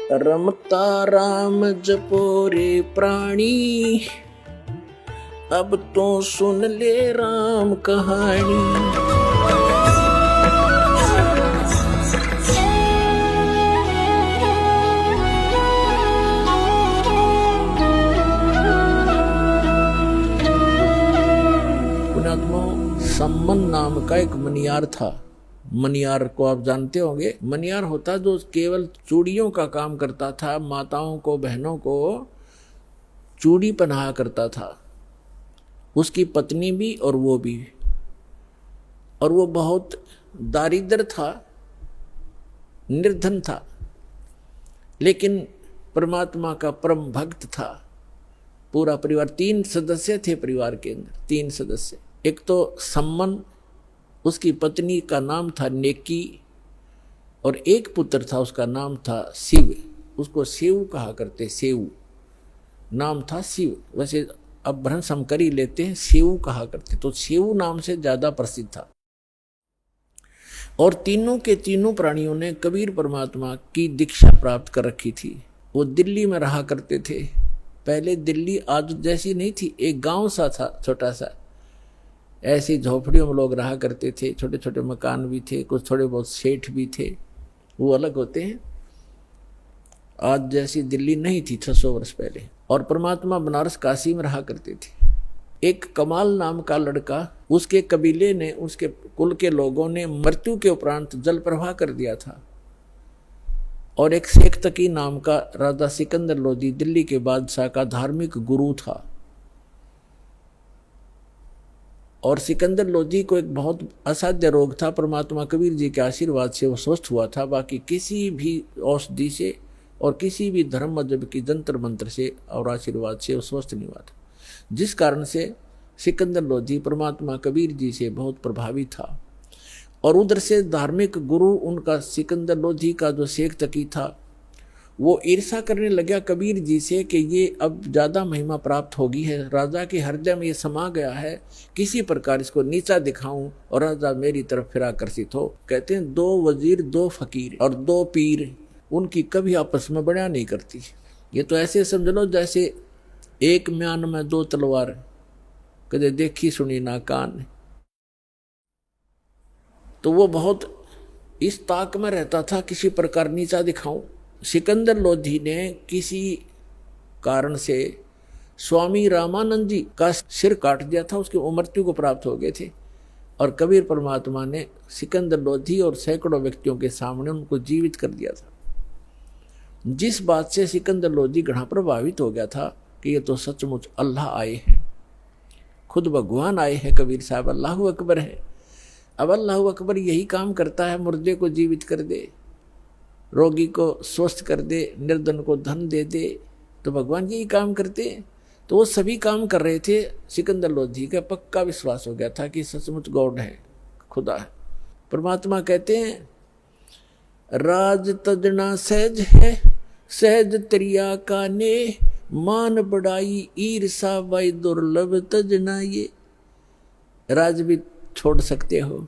रमता राम जपो रे प्राणी, अब तो सुन ले राम कहानी। पुण्यात्माओं, सम्मन नाम का एक मनियार था। मनियार को आप जानते होंगे। मनियार होता जो केवल चूड़ियों का काम करता था, माताओं को, बहनों को चूड़ी पहनाया करता था, उसकी पत्नी भी और वो भी। और वो बहुत दारिद्र था, निर्धन था, लेकिन परमात्मा का परम भक्त था। पूरा परिवार, 3 सदस्य थे परिवार के अंदर, 3 सदस्य। एक तो सम्मन, उसकी पत्नी का नाम था नेकी, और एक पुत्र था, उसका नाम था शिव। उसको शिव कहा करते, शिव नाम था शिव। वैसे अब भ्रंश हम कर ही लेते हैं, शिव कहा करते, तो शिव नाम से ज्यादा प्रसिद्ध था। और तीनों के तीनों प्राणियों ने कबीर परमात्मा की दीक्षा प्राप्त कर रखी थी। वो दिल्ली में रहा करते थे। पहले दिल्ली आज जैसी नहीं थी, एक गांव सा था छोटा सा। ऐसी झोपड़ियों में लोग रहा करते थे, छोटे छोटे मकान भी थे, कुछ थोड़े बहुत सेठ भी थे, वो अलग होते हैं। आज जैसी दिल्ली नहीं थी 600 वर्ष पहले। और परमात्मा बनारस काशी में रहा करते थे। एक कमाल नाम का लड़का, उसके कबीले ने, उसके कुल के लोगों ने मृत्यु के उपरांत जल प्रवाह कर दिया था। और एक शेख तकी नाम का राजा सिकंदर लोधी, दिल्ली के बादशाह का धार्मिक गुरु था। और सिकंदर लोधी को एक बहुत असाध्य रोग था। परमात्मा कबीर जी के आशीर्वाद से वो स्वस्थ हुआ था। बाकी किसी भी औषधि से और किसी भी धर्म मजहब की जंतर मंत्र से और आशीर्वाद से वो स्वस्थ नहीं हुआ था, जिस कारण से सिकंदर लोधी परमात्मा कबीर जी से बहुत प्रभावित था। और उधर से धार्मिक गुरु उनका सिकंदर लोधी का जो शेख तकी था, वो ईर्षा करने लगा कबीर जी से कि ये अब ज़्यादा महिमा प्राप्त होगी है, राजा के हृदय में ये समा गया है, किसी प्रकार इसको नीचा दिखाऊं और राजा मेरी तरफ फिर आकर्षित हो। कहते हैं 2 वजीर, 2 फकीर और 2 पीर, उनकी कभी आपस में बड़ा नहीं करती। ये तो ऐसे समझ लो जैसे एक म्यान में 2 तलवार, कदे देखी सुनी ना कान। तो वो बहुत इस ताक में रहता था, किसी प्रकार नीचा दिखाऊं। सिकंदर लोधी ने किसी कारण से स्वामी रामानंद जी का सिर काट दिया था, उसकी मृत्यु को प्राप्त हो गए थे। और कबीर परमात्मा ने सिकंदर लोधी और सैकड़ों व्यक्तियों के सामने उनको जीवित कर दिया था, जिस बात से सिकंदर लोधी घना प्रभावित हो गया था कि ये तो सचमुच अल्लाह आए हैं, खुद भगवान आए हैं। कबीर साहब अल्लाह अकबर है। अब अल्लाह अकबर यही काम करता है, मुर्दे को जीवित कर दे, रोगी को स्वस्थ कर दे, निर्धन को धन दे दे, तो भगवान यही काम करते हैं। तो वो सभी काम कर रहे थे। सिकंदर लोधी का पक्का विश्वास हो गया था कि सचमुच गॉड है, खुदा है। परमात्मा कहते हैं, राज तजना सहज है, सहज त्रिया का ने, मान बढ़ाई ईर्षा वाई दुर्लभ तजना ये। राज भी छोड़ सकते हो,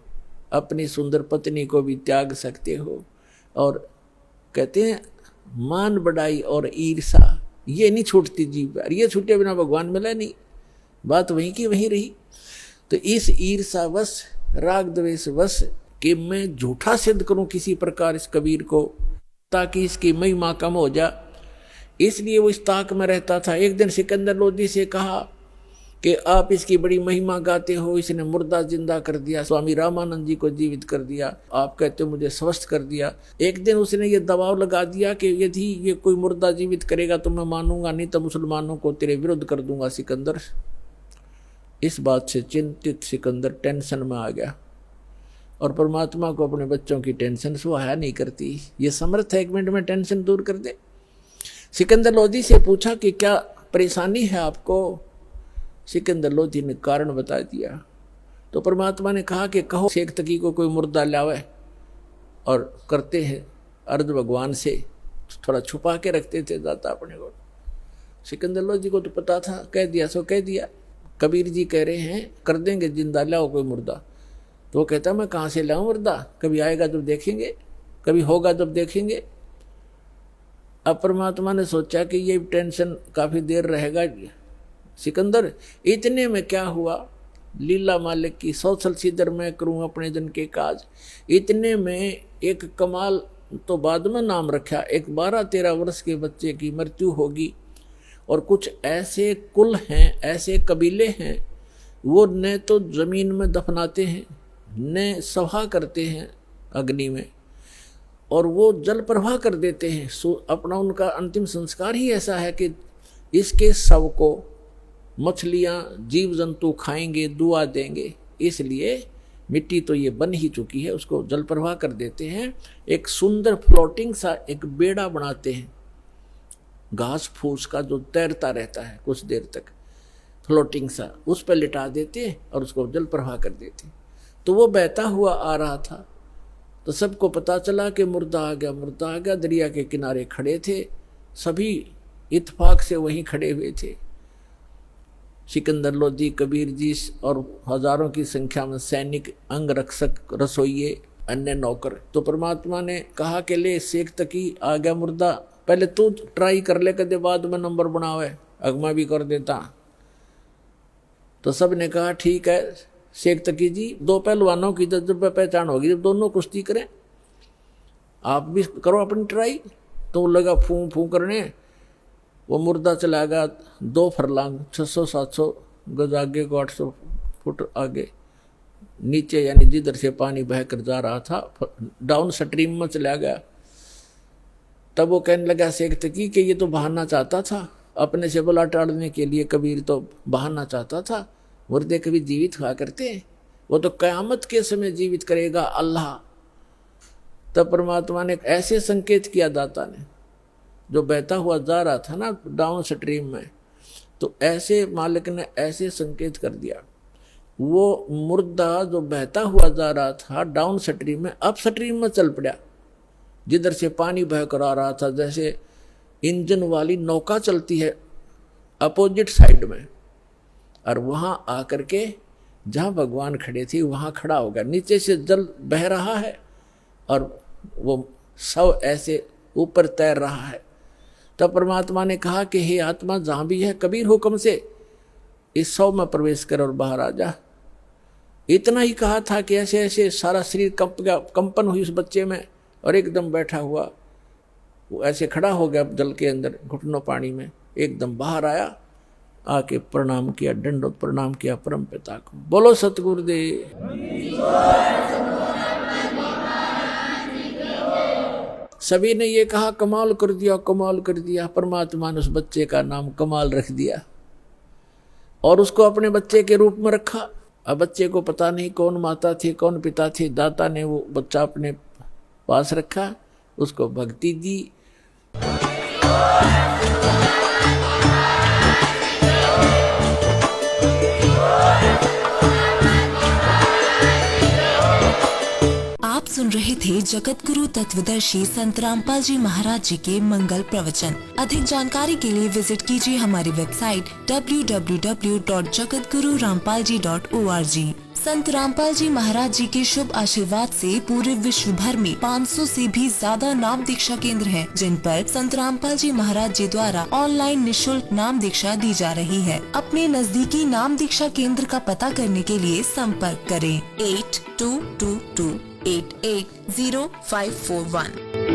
अपनी सुंदर पत्नी को भी त्याग सकते हो, और कहते हैं मान बढ़ाई और ईर्षा ये नहीं छूटती जीव पर। ये छूटे बिना भगवान मिला नहीं, बात वहीं की वहीं रही। तो इस ईर्षावश, राग द्वेष वश कि मैं झूठा सिद्ध करूं किसी प्रकार इस कबीर को, ताकि इसकी महिमा कम हो जाए, इसलिए वो इस ताक में रहता था। एक दिन सिकंदर लोधी से कहा कि आप इसकी बड़ी महिमा गाते हो, इसने मुर्दा जिंदा कर दिया, स्वामी रामानंद जी को जीवित कर दिया, आप कहते हो मुझे स्वस्थ कर दिया। एक दिन उसने ये दबाव लगा दिया कि यदि ये कोई मुर्दा जीवित करेगा तो मैं मानूंगा, नहीं तो मुसलमानों को तेरे विरुद्ध कर दूंगा। सिकंदर इस बात से चिंतित सिकंदर टेंशन में आ गया, और परमात्मा को अपने बच्चों की टेंशन सुहाया नहीं करती। ये समर्थ है 1 मिनट में टेंशन दूर कर दे। सिकंदर लोधी से पूछा कि क्या परेशानी है आपको। सिकंदर लोधी ने कारण बता दिया। तो परमात्मा ने कहा कि कहो शेख तकी को कोई मुर्दा लावे, और करते हैं अर्ज भगवान से, थोड़ा छुपा के रखते थे दाता अपने को। सिकंदर लोधी को तो पता था, कह दिया सो कह दिया। कबीर जी कह रहे हैं कर देंगे जिंदा, लाओ कोई मुर्दा। तो वो कहता मैं कहाँ से लाऊं मुर्दा, कभी आएगा जब देखेंगे, कभी होगा जब देखेंगे। अब परमात्मा ने सोचा कि ये टेंशन काफी देर रहेगा सिकंदर। इतने में क्या हुआ, लीला मालिक की, सौसल सीधर मैं करूं अपने जन के काज। इतने में एक कमाल तो बाद में नाम रखा, एक 12-13 वर्ष के बच्चे की मृत्यु होगी। और कुछ ऐसे कुल हैं, ऐसे कबीले हैं, वो न तो जमीन में दफनाते हैं न सभा करते हैं अग्नि में, और वो जल प्रवाह कर देते हैं। अपना उनका अंतिम संस्कार ही ऐसा है कि इसके शव को मछलियाँ जीव जंतु खाएंगे, दुआ देंगे, इसलिए मिट्टी तो ये बन ही चुकी है, उसको जल प्रवाह कर देते हैं। एक सुंदर फ्लोटिंग सा एक बेड़ा बनाते हैं, घास फूस का जो तैरता रहता है कुछ देर तक, फ्लोटिंग सा, उस पर लिटा देते हैं और उसको जल प्रवाह कर देते हैं। तो वो बहता हुआ आ रहा था, तो सबको पता चला कि मुर्दा आ गया, मुर्दा आ गया। दरिया के किनारे खड़े थे, सभी इत्तेफाक से वहीं खड़े हुए थे, सिकंदर लोधी, कबीर जी और हजारों की संख्या में सैनिक, अंगरक्षक, रसोइये, अन्य नौकर। तो परमात्मा ने कहा कि ले शेख तकी आ गया मुर्दा, पहले तू ट्राई कर ले, कदे बाद में नंबर बनावे, अगमा भी कर देता। तो सब ने कहा ठीक है शेख तकी जी, दो पहलवानों की जब पहचान होगी, जब दोनों कुश्ती करें, आप भी करो अपनी ट्राई। तो लगा फूं फूं करने, वो मुर्दा चला गया 2 फरलांग 600-700 गज आगे को 800 फुट आगे नीचे, यानी जिधर से पानी बहकर जा रहा था, डाउन स्ट्रीम में चला गया। तब वो कहने लगा शेख तकी कि ये तो बहाना चाहता था, अपने से बला टाड़ने के लिए कबीर तो बहाना चाहता था, मुर्दे कभी जीवित हुआ करते हैं, वो तो क़यामत के समय जीवित करेगा अल्लाह। तब परमात्मा ने ऐसे संकेत किया दाता ने, जो बहता हुआ जा रहा था ना डाउन स्ट्रीम में, तो ऐसे मालिक ने ऐसे संकेत कर दिया, वो मुर्दा जो बहता हुआ जा रहा था डाउन स्ट्रीम में, अप स्ट्रीम में चल पड़ा, जिधर से पानी बह कर आ रहा था। जैसे इंजन वाली नौका चलती है अपोजिट साइड में, और वहाँ आकर के जहाँ भगवान खड़े थे वहाँ खड़ा हो गया। नीचे से जल बह रहा है और वो सब ऐसे ऊपर तैर रहा है। तब परमात्मा ने कहा कि हे आत्मा, जहाँ भी है कबीर हुक्म से इस शव में प्रवेश कर और बाहर आ जा। इतना ही कहा था कि ऐसे ऐसे सारा शरीर कंप गया, कंपन हुई उस बच्चे में, और एकदम बैठा हुआ वो ऐसे खड़ा हो गया जल के अंदर, घुटनों पानी में, एकदम बाहर आया, आके प्रणाम किया, दंडवत प्रणाम किया परम पिता को। बोलो सतगुरुदेव। सभी ने ये कहा कमाल कर दिया, कमाल कर दिया। परमात्मा ने उस बच्चे का नाम कमाल रख दिया और उसको अपने बच्चे के रूप में रखा। अब बच्चे को पता नहीं कौन माता थी कौन पिता थी, दाता ने वो बच्चा अपने पास रखा, उसको भक्ति दी। आप सुन रहे थे जगत गुरु तत्वदर्शी संत रामपाल जी महाराज जी के मंगल प्रवचन। अधिक जानकारी के लिए विजिट कीजिए हमारी वेबसाइट www.jagatgururampalji.org। संत रामपाल जी महाराज जी के शुभ आशीर्वाद से पूरे विश्व भर में 500 से भी ज्यादा नाम दीक्षा केंद्र हैं, जिन पर संत रामपाल जी महाराज जी द्वारा ऑनलाइन निशुल्क नाम दीक्षा दी जा रही है। अपने नजदीकी नाम दीक्षा केंद्र का पता करने के लिए संपर्क करें 8222880541।